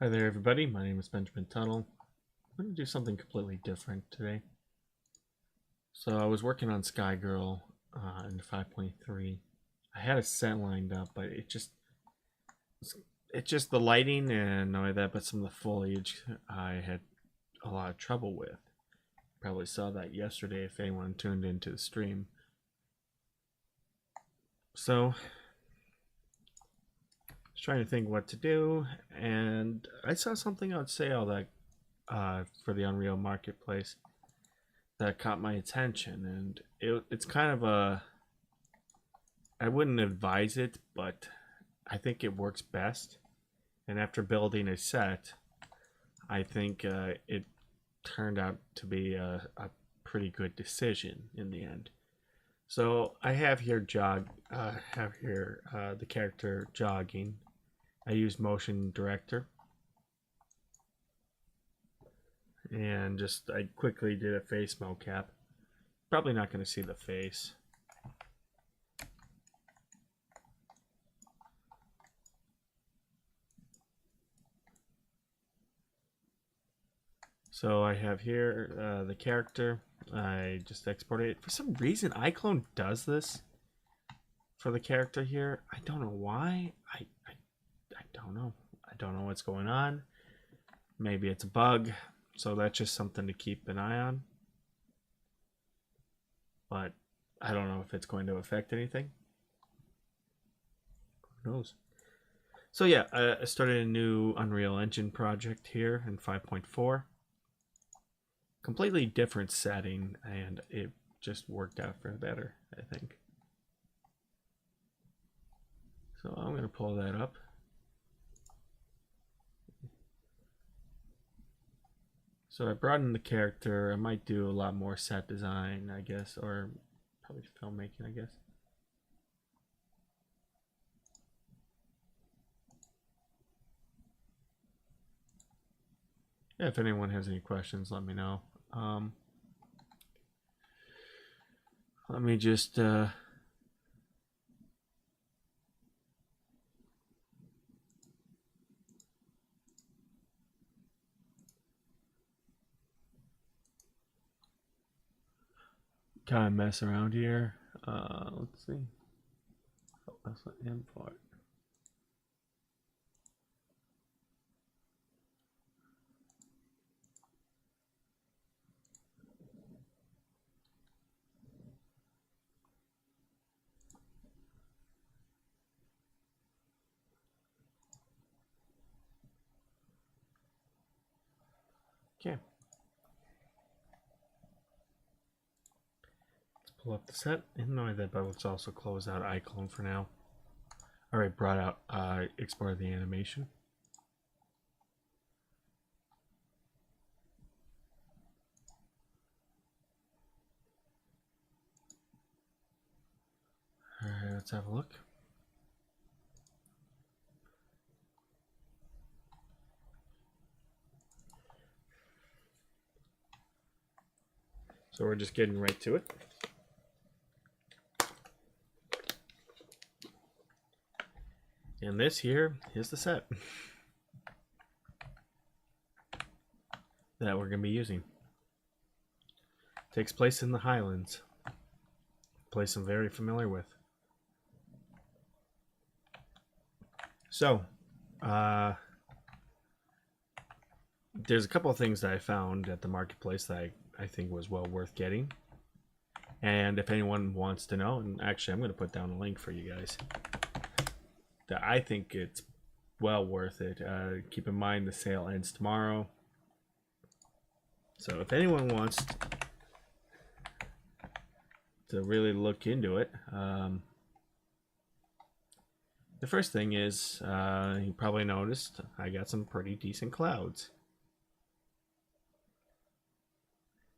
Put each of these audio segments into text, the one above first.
Hi there, everybody. My name is Benjamin Tuttle. I'm going to do something completely different today. So I was working on Skygirl in 5.3. I had a set lined up, but it's just the lighting and not only that, but some of the foliage I had a lot of trouble with. Probably saw that yesterday if anyone tuned into the stream. So I was trying to think what to do, and I saw something on sale that for the Unreal Marketplace that caught my attention, and it's kind of I wouldn't advise it, but I think it works best. And after building a set, I think it turned out to be a pretty good decision in the end. So I have here the character jogging. I used motion director, and I quickly did a face mocap. Probably not going to see the face. So I have here the character. I just exported it. For some reason, iclone does this for the character here. I don't know why. I don't know. I don't know what's going on. Maybe it's a bug. So that's just something to keep an eye on. But I don't know if it's going to affect anything. Who knows? So yeah, I started a new Unreal Engine project here in 5.4. Completely different setting, and it just worked out for the better, I think. So I'm going to pull that up. So I brought in the character. I might do a lot more set design, I guess, or probably filmmaking, I guess. Yeah, if anyone has any questions, let me know. Let me just kind of mess around here. Let's see. Oh, that's an import. Okay. Let's pull up the set. And not only that, but let's also close out iclone for now. Alright, brought out exported the animation. Alright, let's have a look. So we're just getting right to it. And this here is the set that we're going to be using. Takes place in the Highlands, a place I'm very familiar with. So, there's a couple of things that I found at the marketplace that I think was well worth getting. And if anyone wants to know, and actually I'm going to put down a link for you guys, that I think it's well worth it. Keep in mind the sale ends tomorrow. So if anyone wants to really look into it, the first thing is, you probably noticed I got some pretty decent clouds.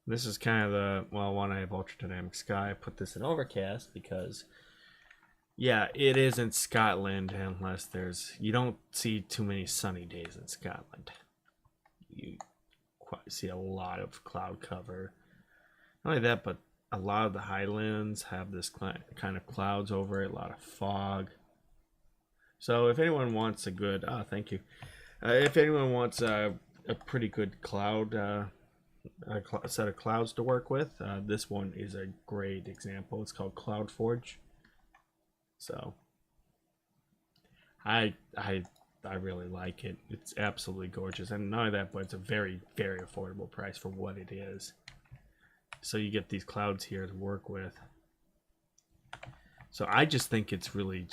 This is kind of one I have ultra dynamic sky. I put this in overcast because, yeah, it isn't Scotland unless you don't see too many sunny days in Scotland. You see a lot of cloud cover. Not only that, but a lot of the highlands have this kind of clouds over it, a lot of fog. So if anyone wants a good, thank you. If anyone wants a pretty good cloud, a set of clouds to work with, this one is a great example. It's called CloudForge. So I really like it. It's absolutely gorgeous, and not only that, but it's a very affordable price for what it is. So you get these clouds here to work with. So I just think it's really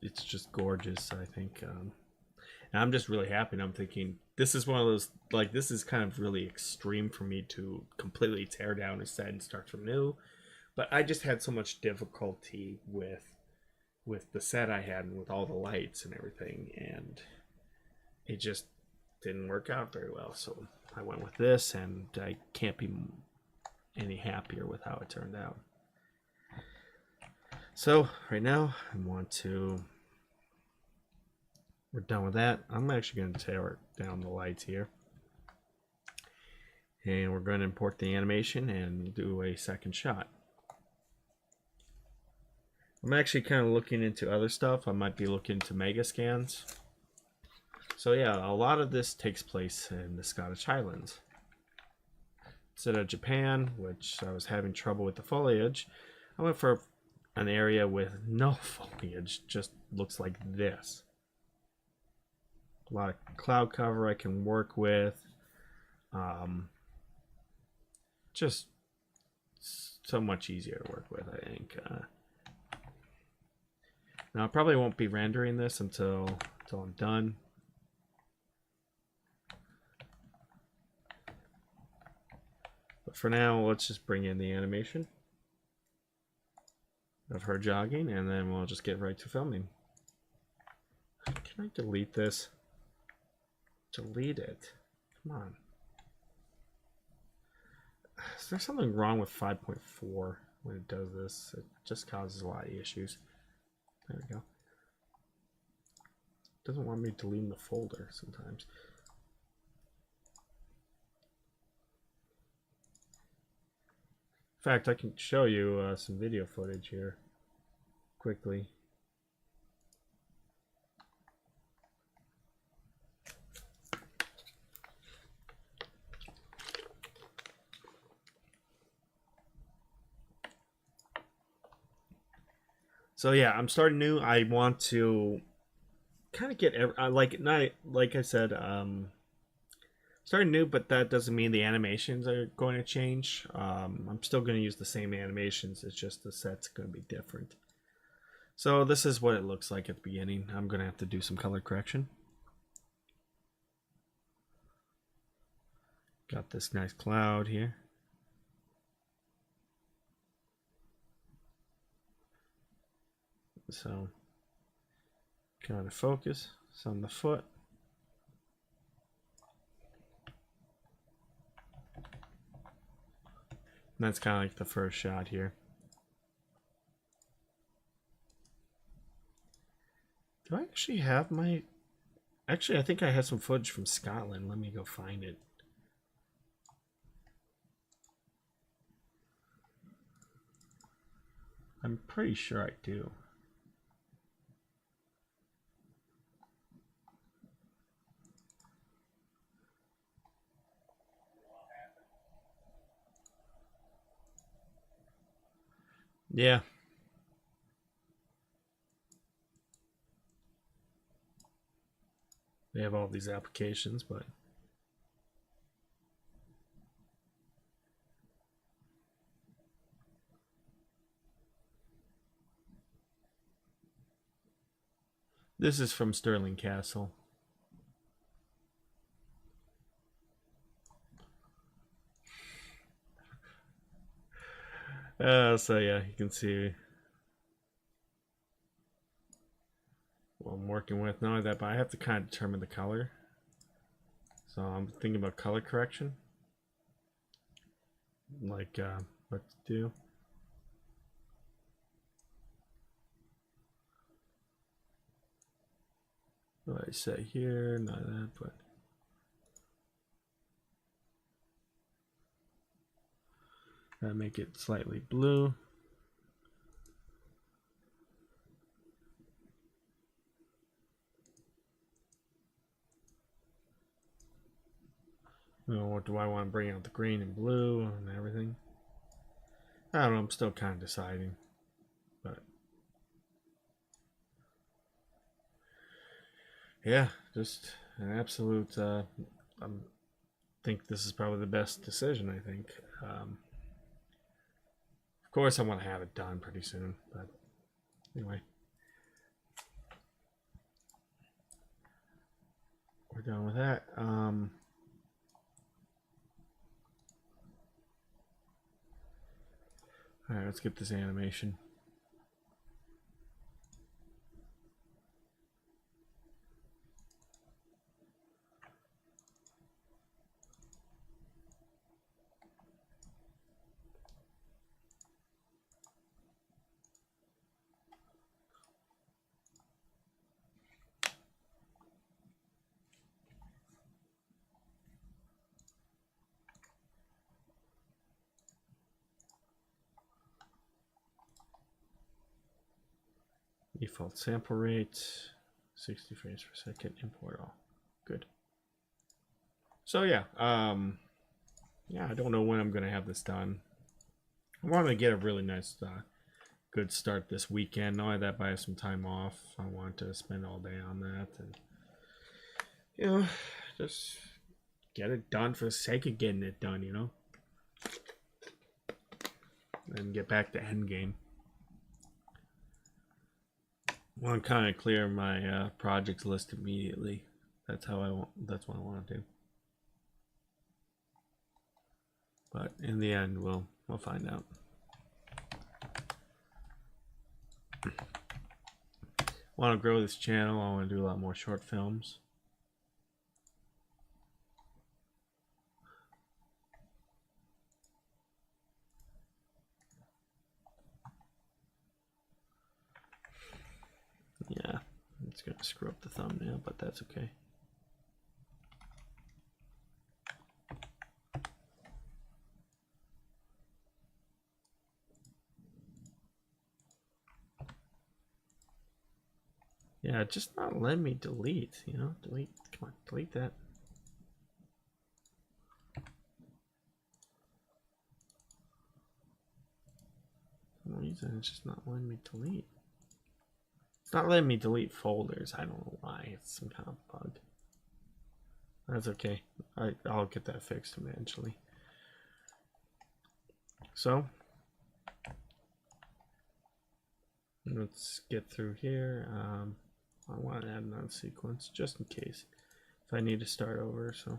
it's just gorgeous. I think, and I'm just really happy. And I'm thinking this is one of those, like, this is kind of really extreme for me to completely tear down a set and start from new. But I just had so much difficulty with the set I had and with all the lights and everything, and it just didn't work out very well. So I went with this, and I can't be any happier with how it turned out. So right now we're done with that. I'm actually going to tear down the lights here, and we're going to import the animation and do a second shot. I'm actually kind of looking into other stuff. I might be looking into mega scans. So yeah, a lot of this takes place in the Scottish Highlands. Instead of Japan, which I was having trouble with the foliage, I went for an area with no foliage, just looks like this. A lot of cloud cover I can work with. Just so much easier to work with, I think. Now I probably won't be rendering this until I'm done. But for now, let's just bring in the animation of her jogging, and then we'll just get right to filming. Can I delete this? Delete it. Come on. Is there something wrong with 5.4 when it does this? It just causes a lot of issues. There we go. It doesn't want me deleting the folder sometimes. In fact, I can show you some video footage here quickly. So yeah, I'm starting new. I want to kind of get like I said, starting new, but that doesn't mean the animations are going to change. I'm still going to use the same animations. It's just the set's going to be different. So this is what it looks like at the beginning. I'm going to have to do some color correction. Got this nice cloud here. So kind of focus. It's on the foot. And that's kind of like the first shot here. Do I actually have my... Actually, I think I had some footage from Scotland. Let me go find it. I'm pretty sure I do. Yeah. They have all these applications, but this is from Stirling Castle. So yeah, you can see what I'm working with. Not only that, but I have to kind of determine the color. So I'm thinking about color correction, like what to do. What do I say here? Not that, but I make it slightly blue. You know, what do I want to bring out, the green and blue and everything? I don't know, I'm still kind of deciding. But yeah, just an absolute I think this is probably the best decision, I think. Of course I want to have it done pretty soon, but anyway. We're done with that. Alright, let's get this animation. Default sample rate, 60 frames per second, import all. Good. So yeah, I don't know when I'm gonna have this done. I want to get a really nice, good start this weekend. Knowing that I have some time off, I want to spend all day on that, and you know, just get it done for the sake of getting it done, you know, and get back to Endgame. I want to kind of clear my projects list immediately. That's how I want. That's what I want to do. But in the end, we'll find out. I want to grow this channel. I want to do a lot more short films. Yeah, it's going to screw up the thumbnail, but that's okay. Yeah, just not let me delete, you know? Delete, come on, delete that. For some reason, it's just not letting me delete. It's not letting me delete folders. I don't know why. It's some kind of bug. That's okay. I'll get that fixed eventually. So, let's get through here. I want to add an on sequence just in case if I need to start over. So.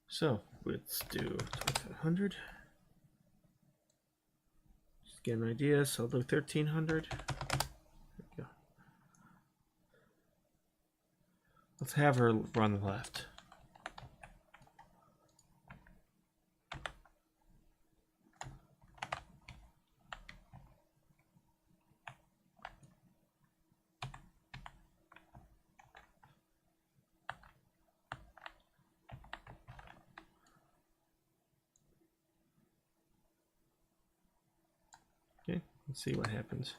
So let's do 2500. Just get an idea. So I'll do 1300. There we go. Let's have her run left. Okay, let's see what happens.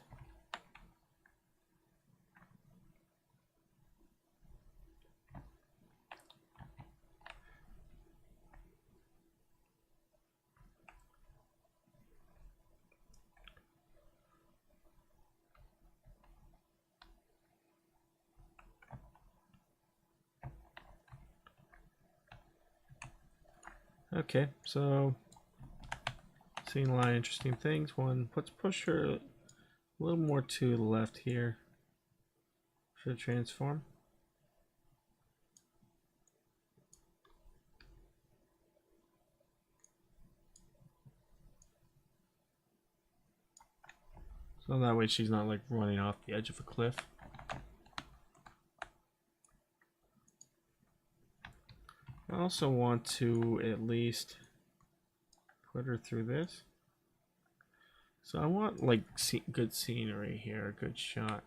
Okay, so seeing a lot of interesting things. One, let's push her a little more to the left here for the transform. So that way she's not like running off the edge of a cliff. I also want to at least put her through this. So I want like good scenery here, a good shot.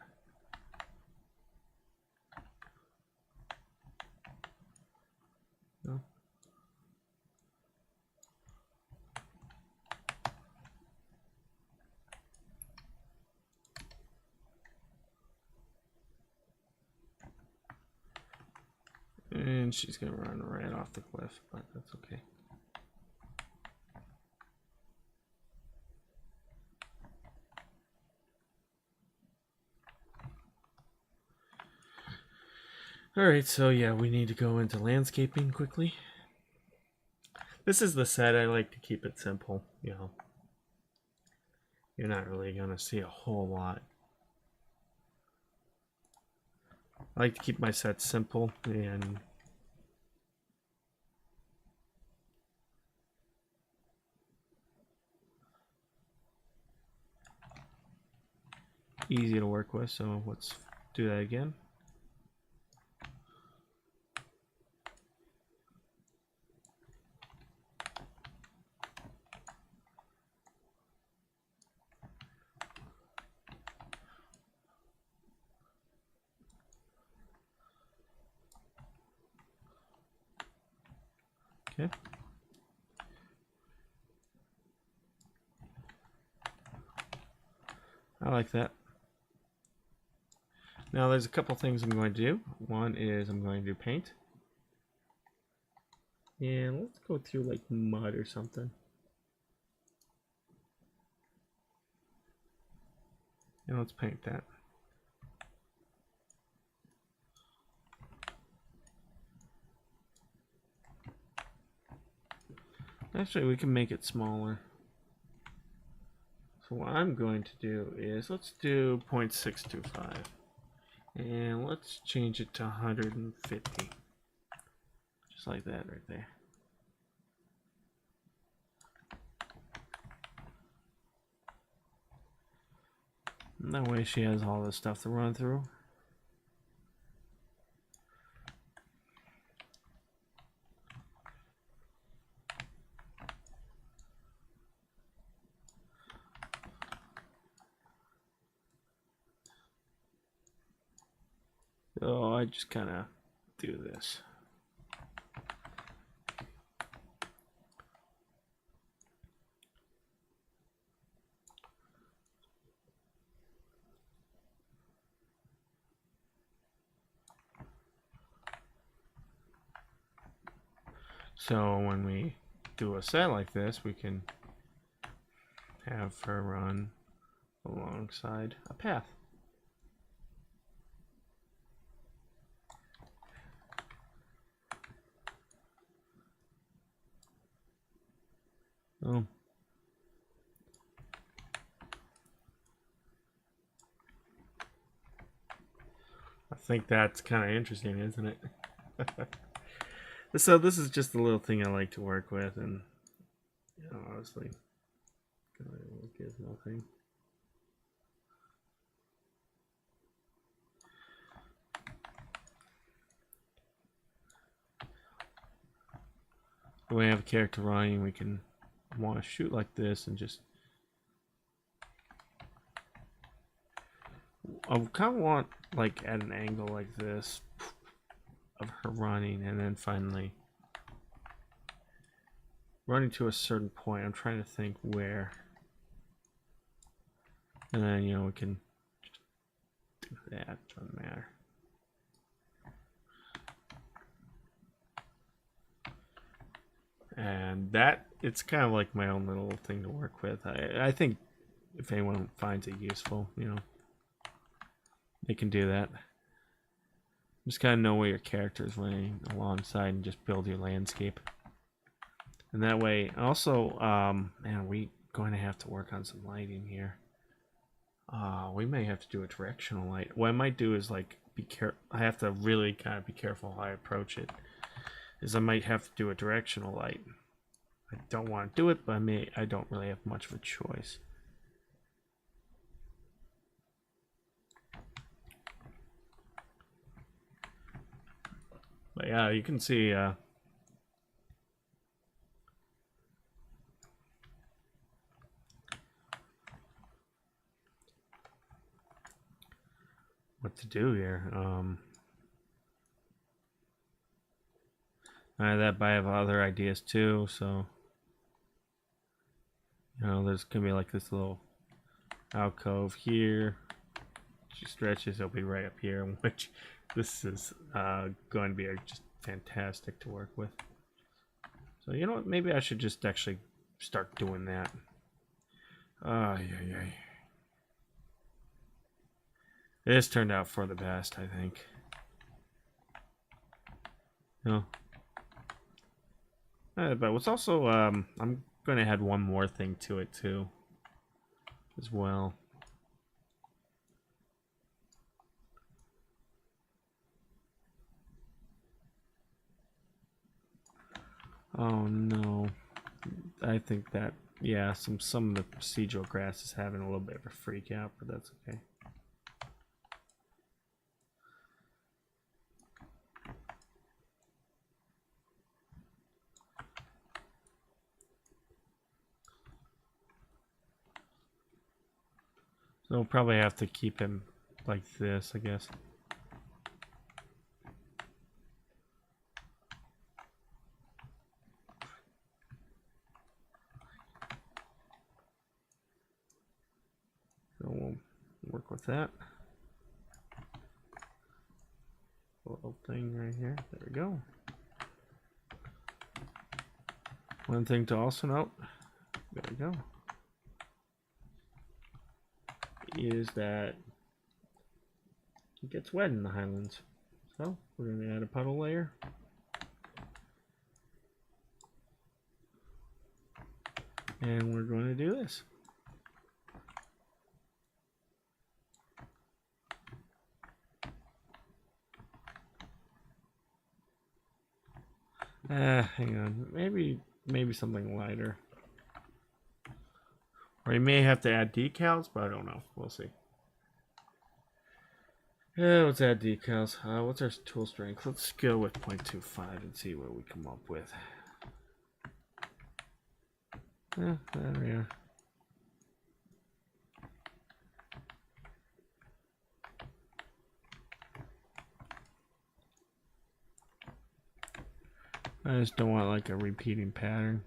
No. And she's gonna run right off the cliff, but that's okay. Alright, so yeah, we need to go into landscaping quickly. This is the set. I like to keep it simple, you know. You're not really going to see a whole lot. I like to keep my sets simple and easy to work with, so let's do that again. Okay. I like that. Now there's a couple things I'm going to do. One is I'm going to do paint. And let's go through like mud or something. And let's paint that. Actually, we can make it smaller. So what I'm going to do is, let's do 0.625. And let's change it to 150. Just like that right there. And that way she has all this stuff to run through. So I just kind of do this. So when we do a set like this, we can have her run alongside a path. Oh. I think that's kind of interesting, isn't it? So this is just a little thing I like to work with, and you know, honestly, gizmo thing. When we have a character running, we can want to shoot like this and just. I kind of want like at an angle like this of her running, and then finally running to a certain point. I'm trying to think where, and then you know we can just do that. Doesn't matter. And that, it's kind of like my own little thing to work with. I think if anyone finds it useful, you know, they can do that. Just kind of know where your character is running alongside and just build your landscape. And that way, also, man, we going to have to work on some lighting here. We may have to do a directional light. What I might do is like I have to really kind of be careful how I approach it. Is I might have to do a directional light. I don't want to do it, but I don't really have much of a choice. But yeah, you can see what to do here. That, but I have other ideas too. So, there's gonna be like this little alcove here. She stretches, it'll be right up here. Which this is going to be just fantastic to work with. So you know what? Maybe I should just actually start doing that. Yeah. This turned out for the best, I think. But what's also, I'm going to add one more thing to it too, as well. Oh no, I think that, yeah, some of the procedural grass is having a little bit of a freak out, but that's okay. So we'll probably have to keep him like this, I guess. So we'll work with that. Little thing right here. There we go. One thing to also note, there we go, is that it gets wet in the Highlands. So we're going to add a puddle layer. And we're going to do this. Hang on. Maybe something lighter. Or you may have to add decals, but I don't know. We'll see. Yeah, let's add decals. What's our tool strength? Let's go with 0.25 and see what we come up with. Yeah, there we are. I just don't want like a repeating pattern.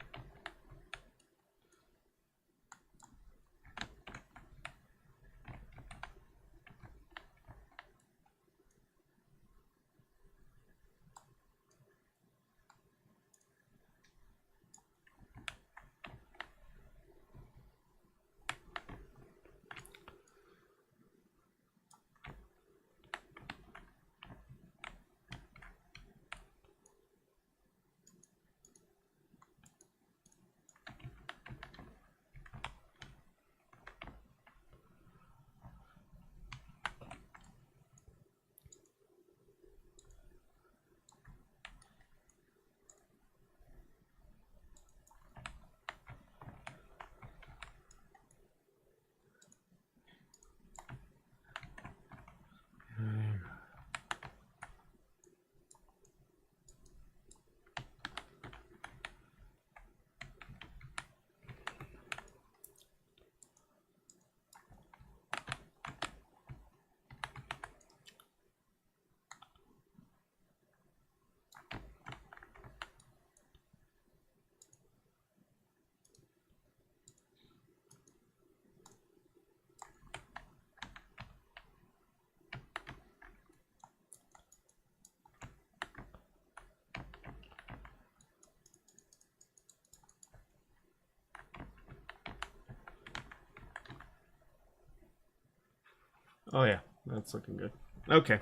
Oh yeah, that's looking good. Okay.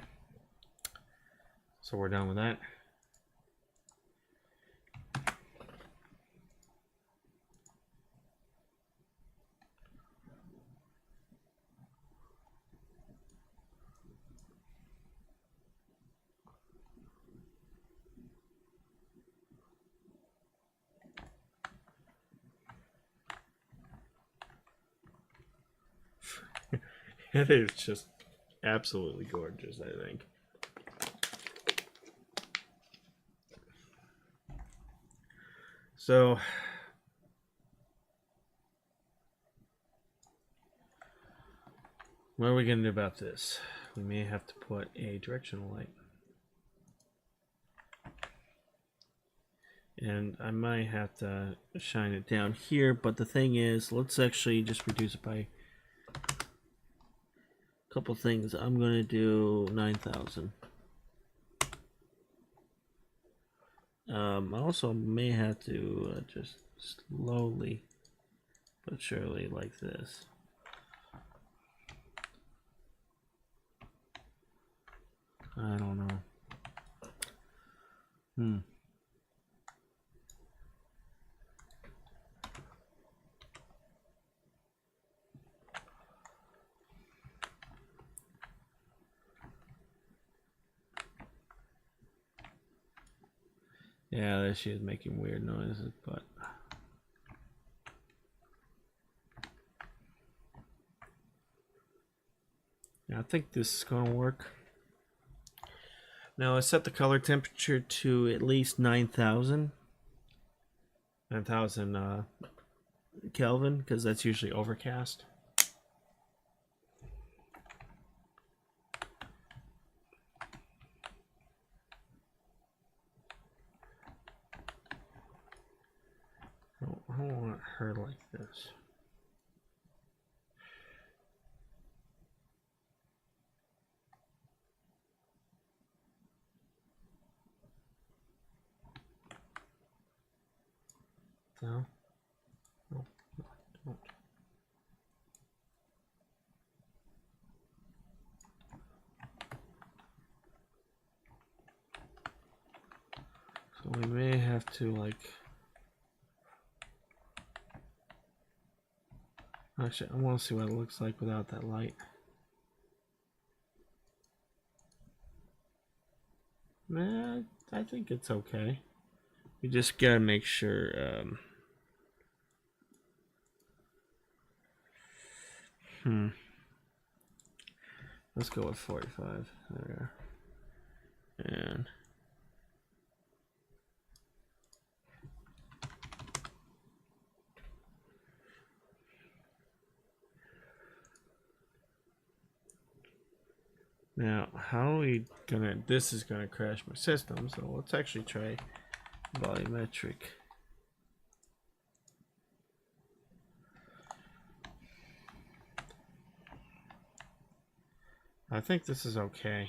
So we're done with that. It is just absolutely gorgeous, I think. So, what are we going to do about this? we may have to put a directional light. And I might have to shine it down here, but the thing is, let's actually just reduce it by a couple things. I'm going to do 9,000. I also may have to just slowly but surely like this. I don't know. Yeah, there she is making weird noises, but yeah, I think this is gonna work. Now I set the color temperature to at least 9,000 Kelvin, because that's usually overcast. I don't want her like this. No, no, don't. So we may have to like. Actually, I want to see what it looks like without that light. Nah, I think it's okay. We just gotta make sure. Let's go with 45 there. And now, how are we gonna? This is gonna crash my system, so let's actually try volumetric. I think this is okay.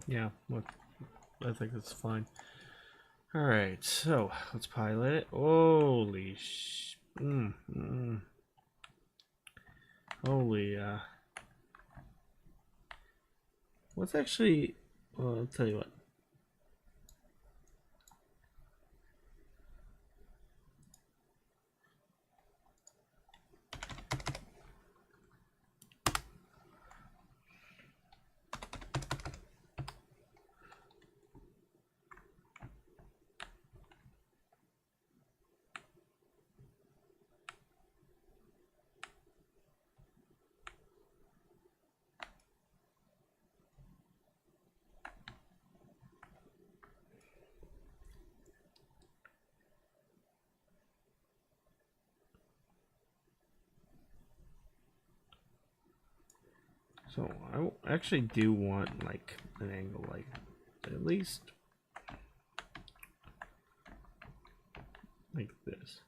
Yeah, look, I think that's fine. All right, so let's pilot it. Holy holy what's actually, well, I'll tell you what. So I actually do want like an angle like at least like this.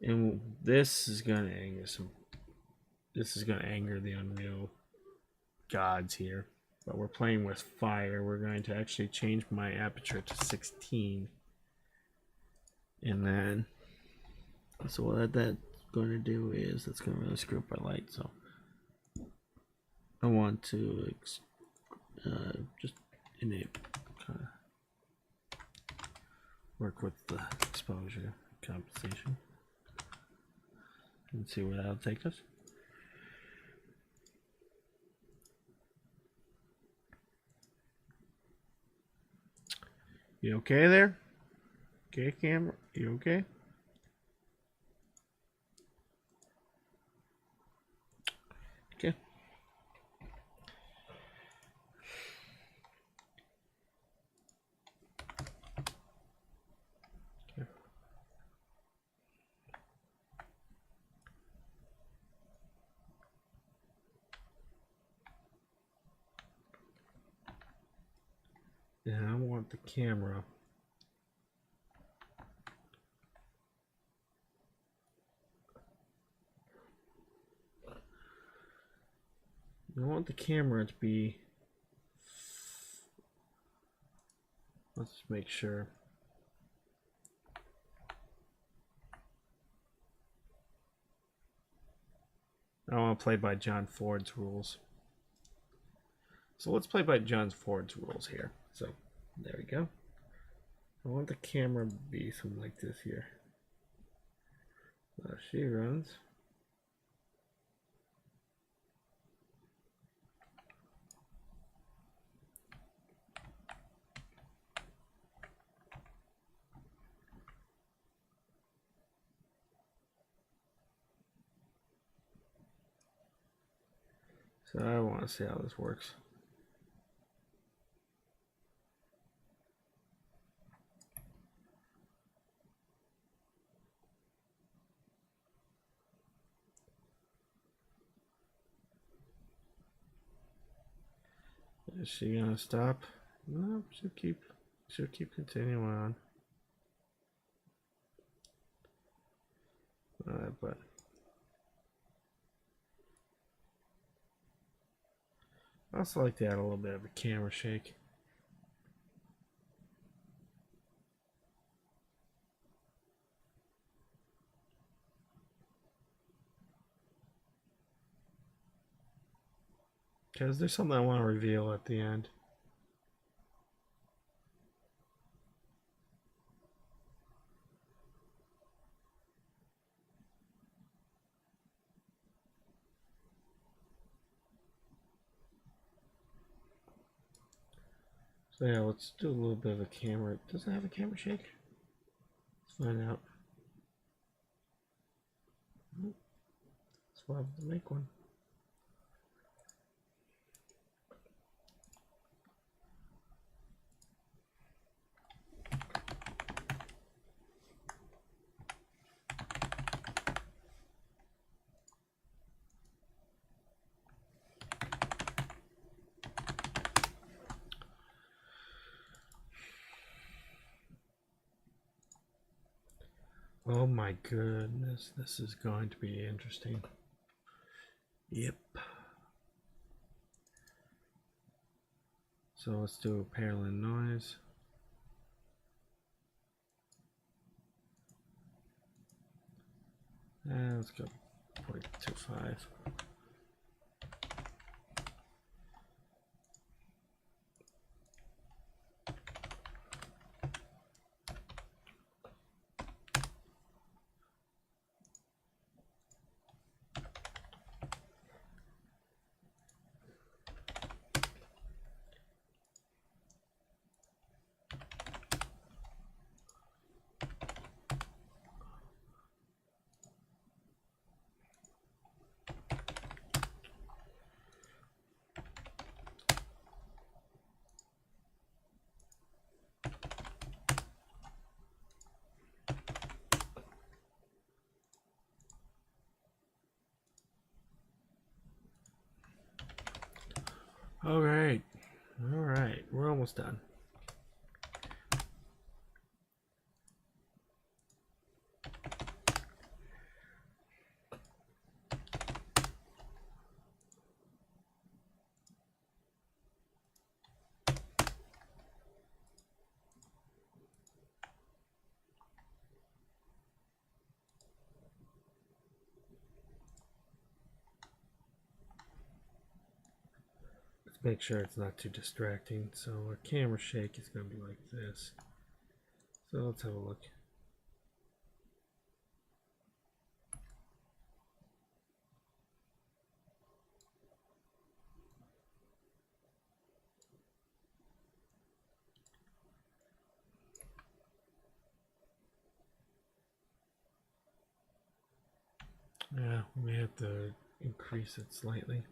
And this is gonna anger some. This is gonna anger the Unreal gods here. But we're playing with fire. We're going to actually change my aperture to 16, and then so what that's going to do is that's going to really screw up our light. So I want to just enable kind of work with the exposure compensation. and see where that'll take us. You okay there? Okay, camera? You okay? Okay. Yeah, I want the camera. I want the camera to be. Let's make sure. I want to play by John Ford's rules. So let's play by John Ford's rules here. So there we go. I want the camera to be something like this here. She runs. So I want to see how this works. Is she gonna stop? No, she'll keep continuing on. But I also like to add a little bit of a camera shake. Because there's something I want to reveal at the end. So yeah, let's do a little bit of a camera. Does it have a camera shake? Let's find out. Let's have to make one. Oh my goodness, this is going to be interesting. Yep. So let's do a parallel noise. And let's go 0.25. All right, we're almost done. Make sure it's not too distracting. So our camera shake is going to be like this. So let's have a look. Yeah, we have to increase it slightly.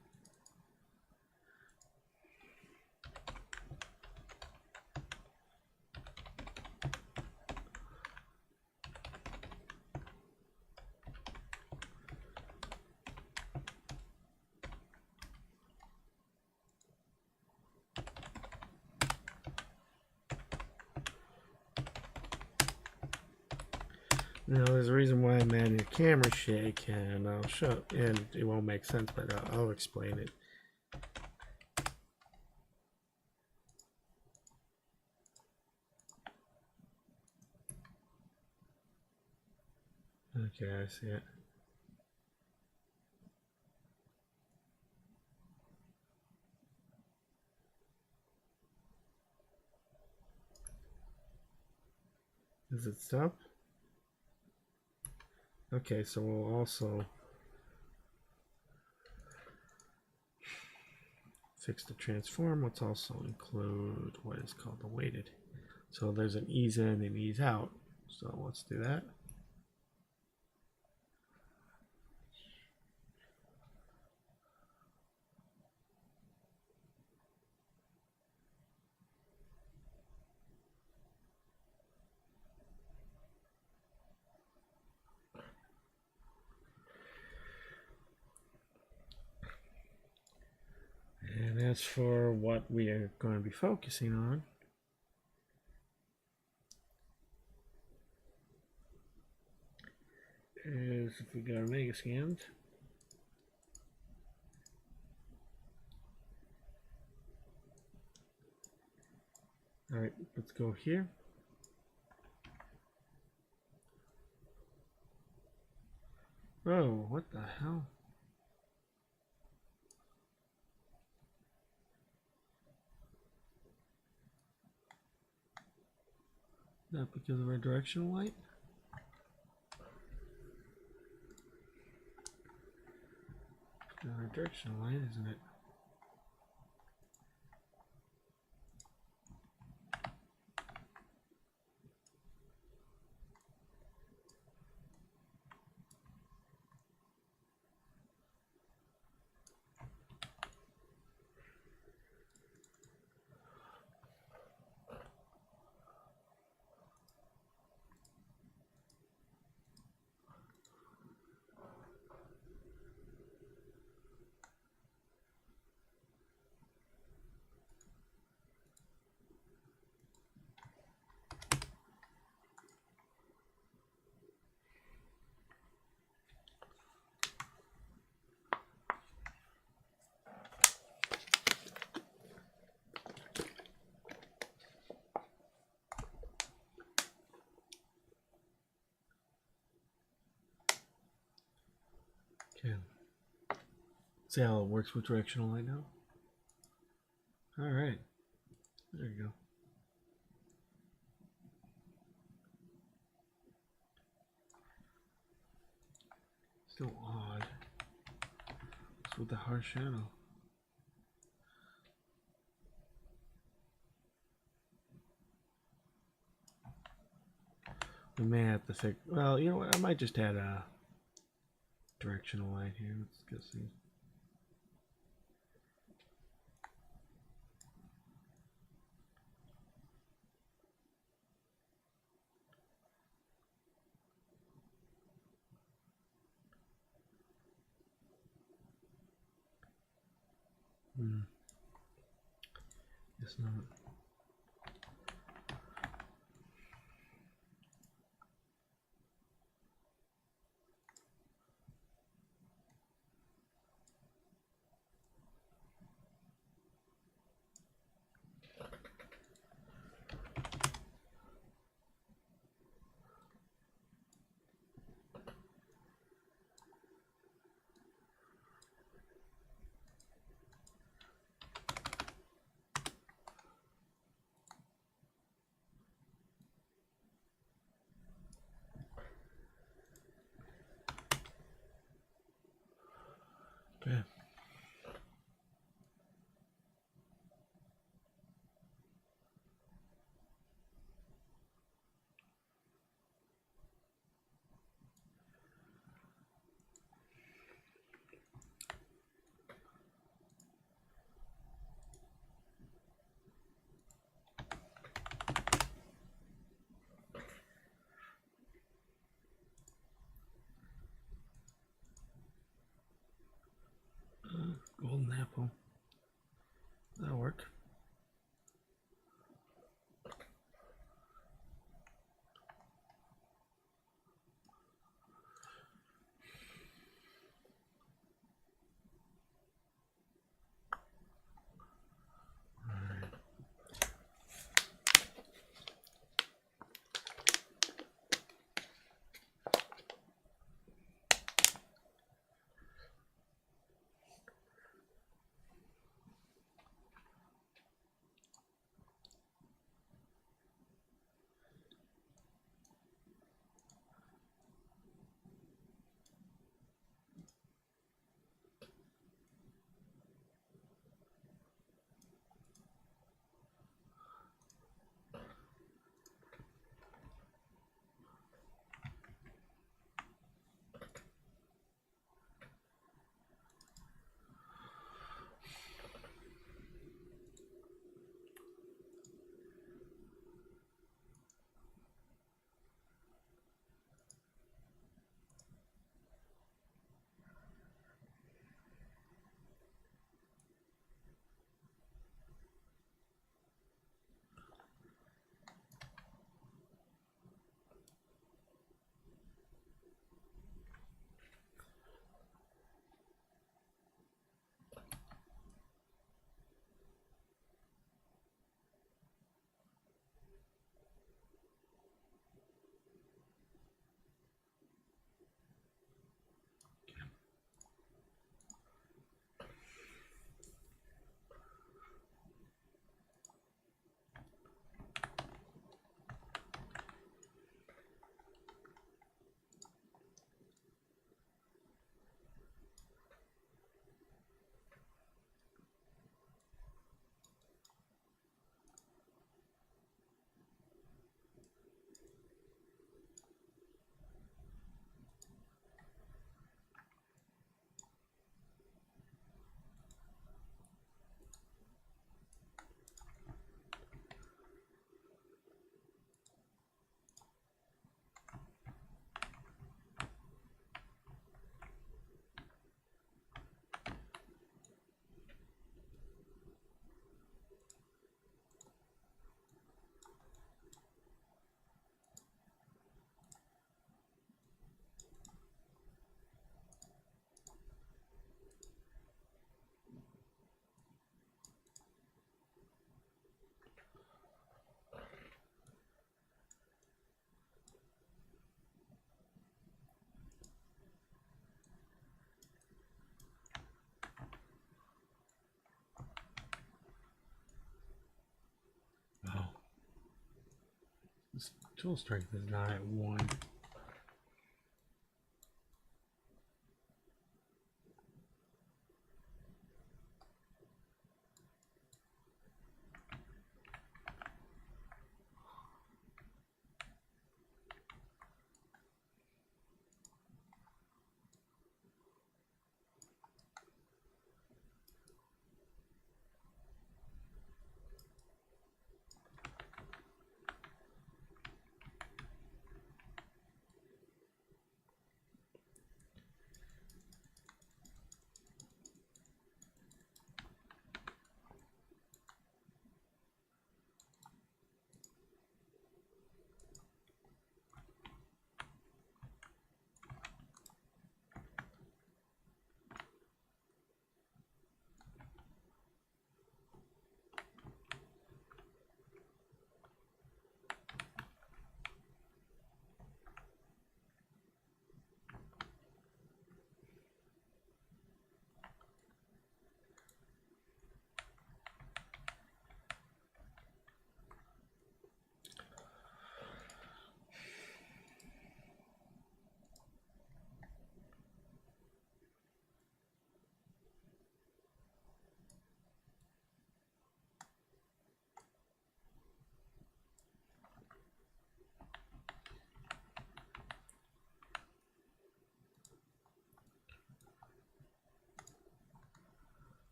Now, there's a reason why I'm adding a camera shake, and I'll show, and it won't make sense, but I'll explain it. Okay, I see it. Does it stop? Okay, so we'll also fix the transform. Let's also include what is called the weighted. So there's an ease in and ease out. So let's do that. And as for what we are going to be focusing on, is if we go to mega scans, all right, let's go here. Oh, what the hell? Is that because of our directional light? Our directional light, isn't it? Okay. See how it works with directional light now? All right. There you go. Still odd. What's with the harsh shadow? We may have to fix. Well, you know what? I might just add a directional light here. Let's go see. Guess not. This tool strength is not at 1.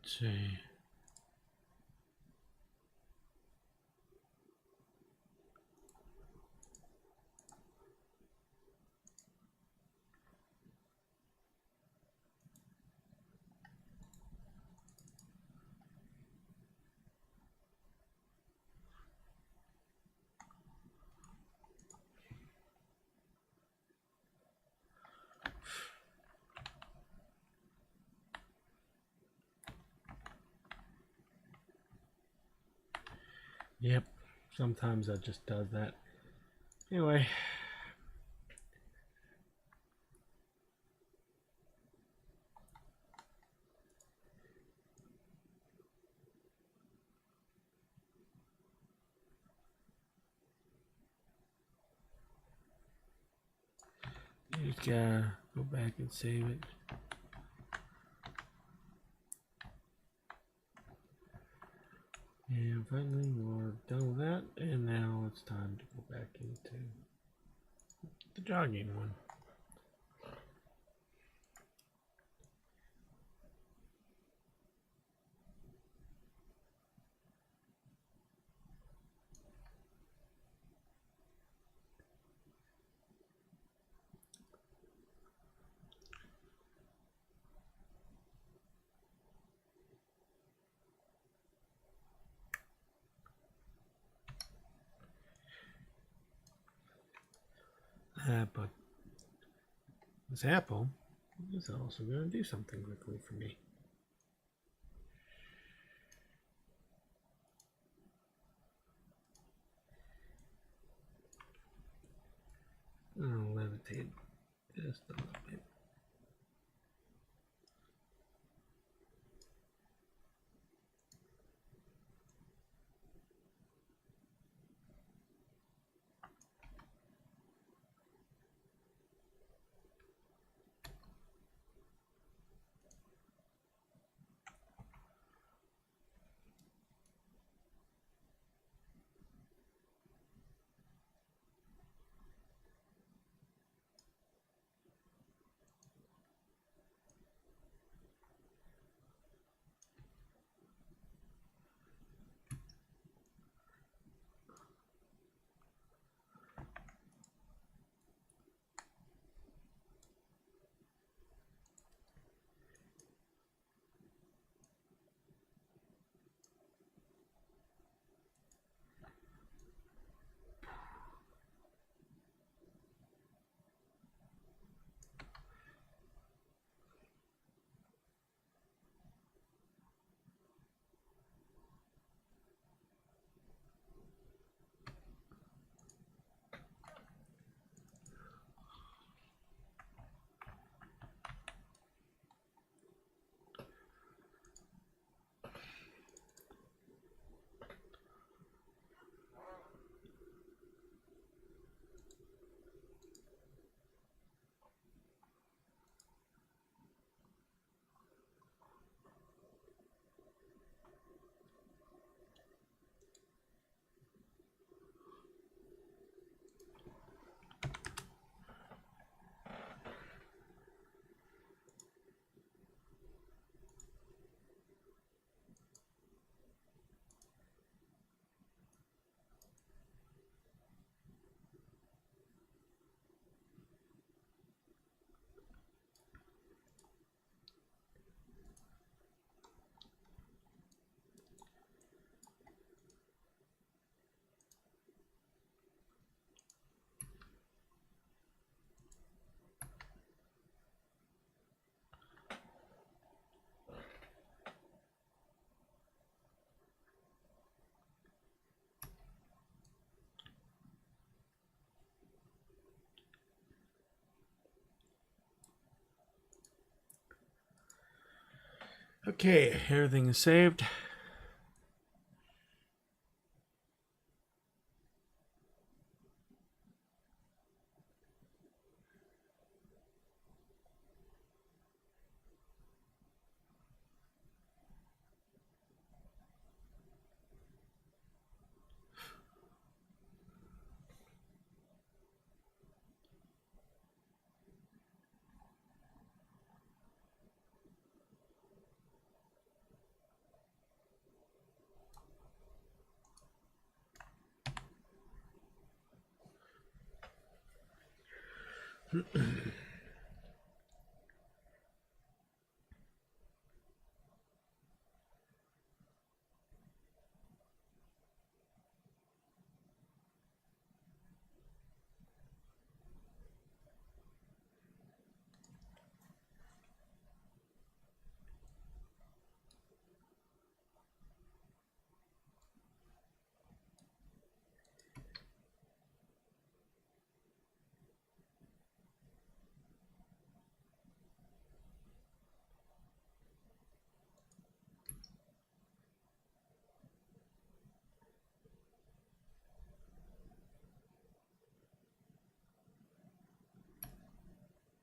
Let's see. Yep, sometimes that just does that. Anyway. You just gotta go back and save it. And finally, we're done with that. And now it's time to go back into the jogging one. But this apple is also going to do something quickly for me. I'll levitate just a little bit. Okay, everything is saved.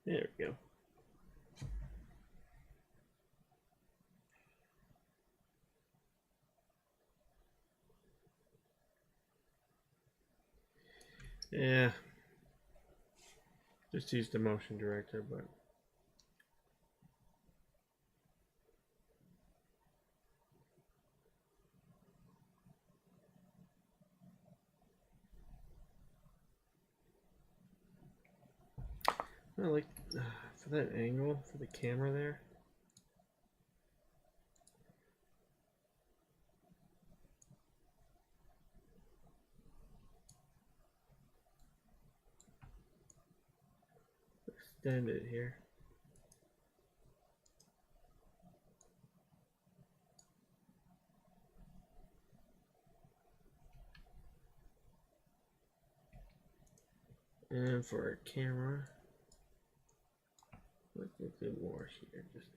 There we go. Yeah. Just use the motion director, but I like for that angle for the camera there. Extend it here. And for a camera, let's do more here. Just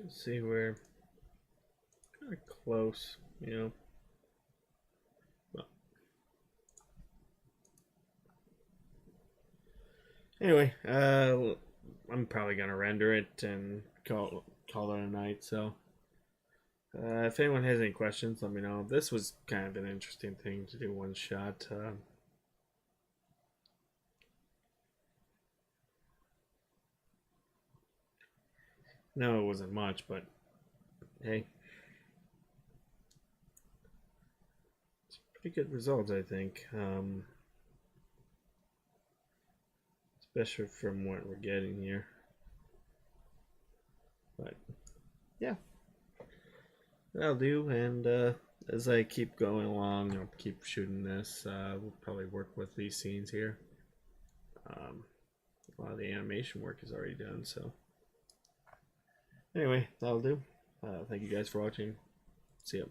can see we're kind of close, you know. Well, anyway, I'm probably gonna render it and call it a night. So, if anyone has any questions, let me know. This was kind of an interesting thing to do one shot. No, it wasn't much, but hey, it's pretty good results, I think. Especially from what we're getting here. But yeah, that'll do. And as I keep going along, I'll keep shooting this. We'll probably work with these scenes here. A lot of the animation work is already done, so anyway, that'll do. Thank you guys for watching. See ya.